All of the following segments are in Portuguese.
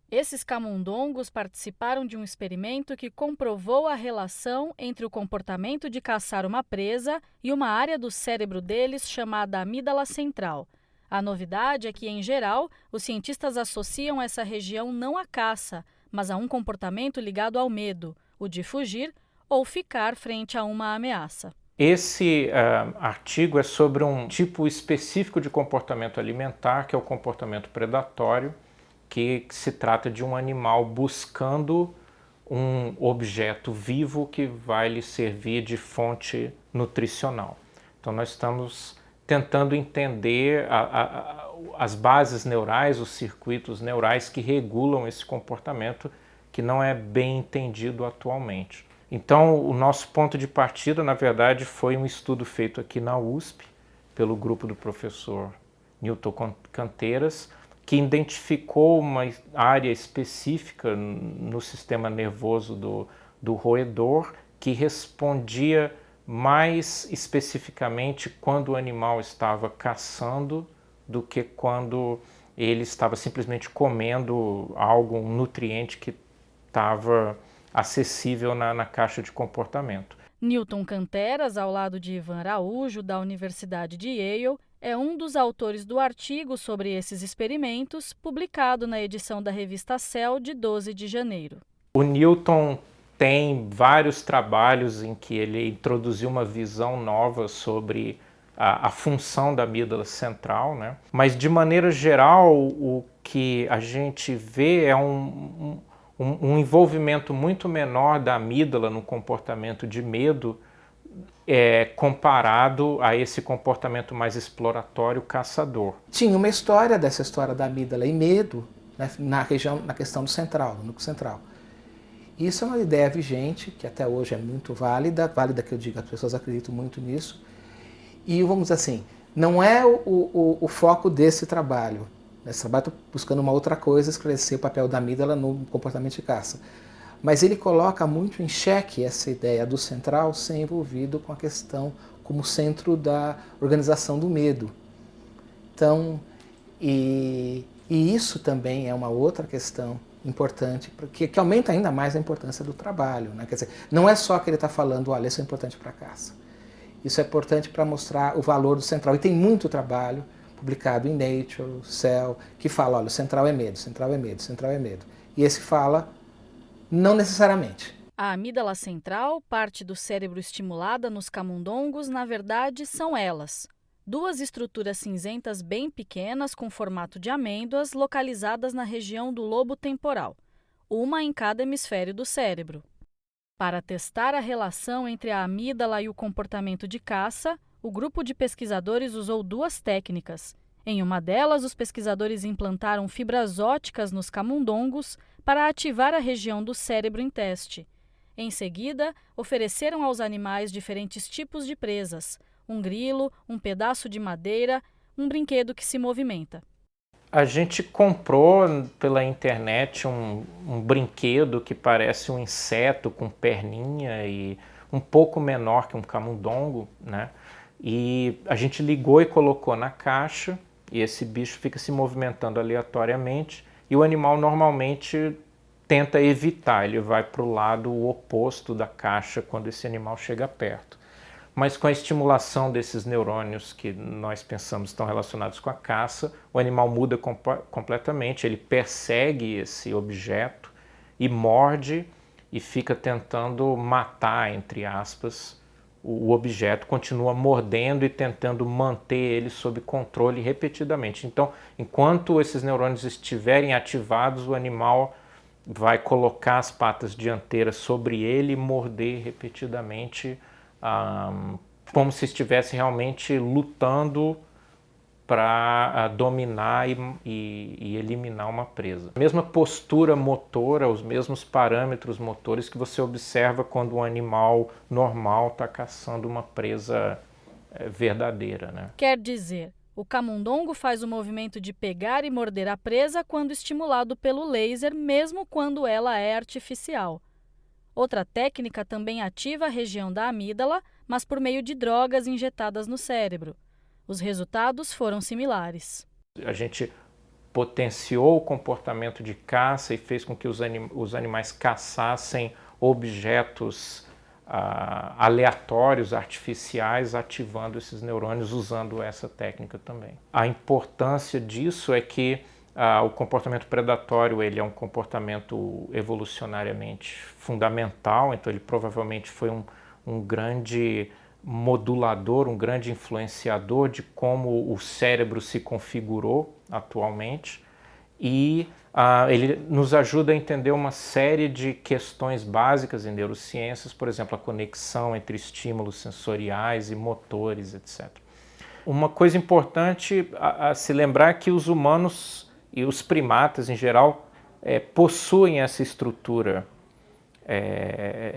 Esses camundongos participaram de um experimento que comprovou a relação entre o comportamento de caçar uma presa e uma área do cérebro deles chamada amígdala central. A novidade é que, em geral, os cientistas associam essa região não à caça, mas a um comportamento ligado ao medo, o de fugir ou ficar frente a uma ameaça. Esse artigo é sobre um tipo específico de comportamento alimentar, que é o comportamento predatório, que se trata de um animal buscando um objeto vivo que vai lhe servir de fonte nutricional. Então nós estamos tentando entender as bases neurais, os circuitos neurais que regulam esse comportamento que não é bem entendido atualmente. Então o nosso ponto de partida, na verdade, foi um estudo feito aqui na USP, pelo grupo do professor Newton Canteiras, que identificou uma área específica no sistema nervoso do roedor que respondia mais especificamente quando o animal estava caçando do que quando ele estava simplesmente comendo algo, um nutriente que estava acessível na caixa de comportamento. Newton Canteras, ao lado de Ivan Araújo, da Universidade de Yale, é um dos autores do artigo sobre esses experimentos, publicado na edição da revista Cell de 12 de janeiro. O Newton tem vários trabalhos em que ele introduziu uma visão nova sobre a função da amígdala central, né? Mas de maneira geral o que a gente vê é um envolvimento muito menor da amígdala no comportamento de medo comparado a esse comportamento mais exploratório caçador. Tinha uma história dessa história da amígdala e medo, né, na questão do central, do núcleo central. Isso é uma ideia vigente, que até hoje é muito válida que eu digo, as pessoas acreditam muito nisso. E vamos dizer assim, não é o foco desse trabalho. Nesse trabalho estou buscando uma outra coisa, esclarecer o papel da amígdala no comportamento de caça. Mas ele coloca muito em xeque essa ideia do central ser envolvido com a questão como centro da organização do medo. Então, e isso também é uma outra questão importante, que aumenta ainda mais a importância do trabalho, né? Quer dizer, não é só que ele está falando, olha, isso é importante para a caça. Isso é importante para mostrar o valor do central. E tem muito trabalho publicado em Nature, Cell, que fala, olha, o central é medo, central é medo, central é medo. E esse fala, não necessariamente. A amígdala central, parte do cérebro estimulada nos camundongos, na verdade, são elas. Duas estruturas cinzentas bem pequenas com formato de amêndoas localizadas na região do lobo temporal, uma em cada hemisfério do cérebro. Para testar a relação entre a amígdala e o comportamento de caça, o grupo de pesquisadores usou duas técnicas. Em uma delas, os pesquisadores implantaram fibras ópticas nos camundongos para ativar a região do cérebro em teste. Em seguida, ofereceram aos animais diferentes tipos de presas: um grilo, um pedaço de madeira, um brinquedo que se movimenta. A gente comprou pela internet um brinquedo que parece um inseto com perninha e um pouco menor que um camundongo, né? E a gente ligou e colocou na caixa e esse bicho fica se movimentando aleatoriamente e o animal normalmente tenta evitar, ele vai para o lado oposto da caixa quando esse animal chega perto. Mas com a estimulação desses neurônios que nós pensamos estão relacionados com a caça, o animal muda completamente, ele persegue esse objeto e morde e fica tentando matar, entre aspas, o objeto, continua mordendo e tentando manter ele sob controle repetidamente. Então, enquanto esses neurônios estiverem ativados, o animal vai colocar as patas dianteiras sobre ele e morder repetidamente, como se estivesse realmente lutando para dominar e eliminar uma presa. A mesma postura motora, os mesmos parâmetros motores que você observa quando um animal normal está caçando uma presa verdadeira, né? Quer dizer, o camundongo faz o movimento de pegar e morder a presa quando estimulado pelo laser, mesmo quando ela é artificial. Outra técnica também ativa a região da amígdala, mas por meio de drogas injetadas no cérebro. Os resultados foram similares. A gente potenciou o comportamento de caça e fez com que os animais caçassem objetos aleatórios, artificiais, ativando esses neurônios usando essa técnica também. A importância disso é que o comportamento predatório ele é um comportamento evolucionariamente fundamental, então ele provavelmente foi um grande modulador, um grande influenciador de como o cérebro se configurou atualmente, e ele nos ajuda a entender uma série de questões básicas em neurociências, por exemplo, a conexão entre estímulos sensoriais e motores, etc. Uma coisa importante a se lembrar é que os humanos e os primatas em geral possuem essa estrutura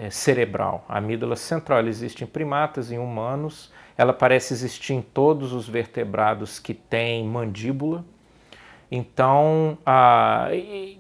cerebral. A amígdala central ela existe em primatas, em humanos, ela parece existir em todos os vertebrados que têm mandíbula. Então,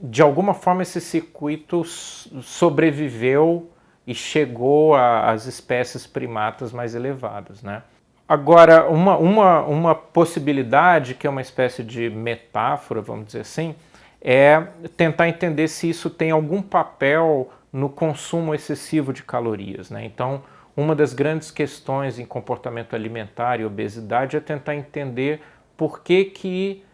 de alguma forma, esse circuito sobreviveu e chegou às espécies primatas mais elevadas, né? Agora, uma possibilidade, que é uma espécie de metáfora, vamos dizer assim, é tentar entender se isso tem algum papel no consumo excessivo de calorias, né? Então, uma das grandes questões em comportamento alimentar e obesidade é tentar entender por que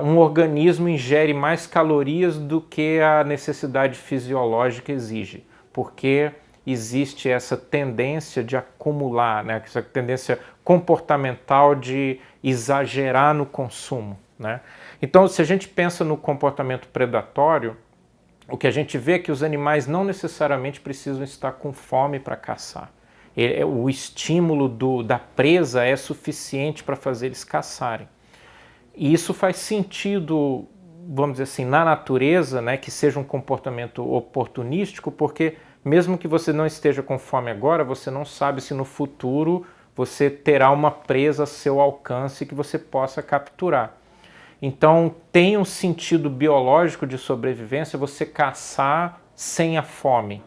um organismo ingere mais calorias do que a necessidade fisiológica exige. Porque existe essa tendência de acumular, né? Essa tendência comportamental de exagerar no consumo, né? Então, se a gente pensa no comportamento predatório, o que a gente vê é que os animais não necessariamente precisam estar com fome para caçar. O estímulo da presa é suficiente para fazer eles caçarem. E isso faz sentido, vamos dizer assim, na natureza, né, que seja um comportamento oportunístico, porque mesmo que você não esteja com fome agora, você não sabe se no futuro você terá uma presa a seu alcance que você possa capturar. Então tem um sentido biológico de sobrevivência você caçar sem a fome,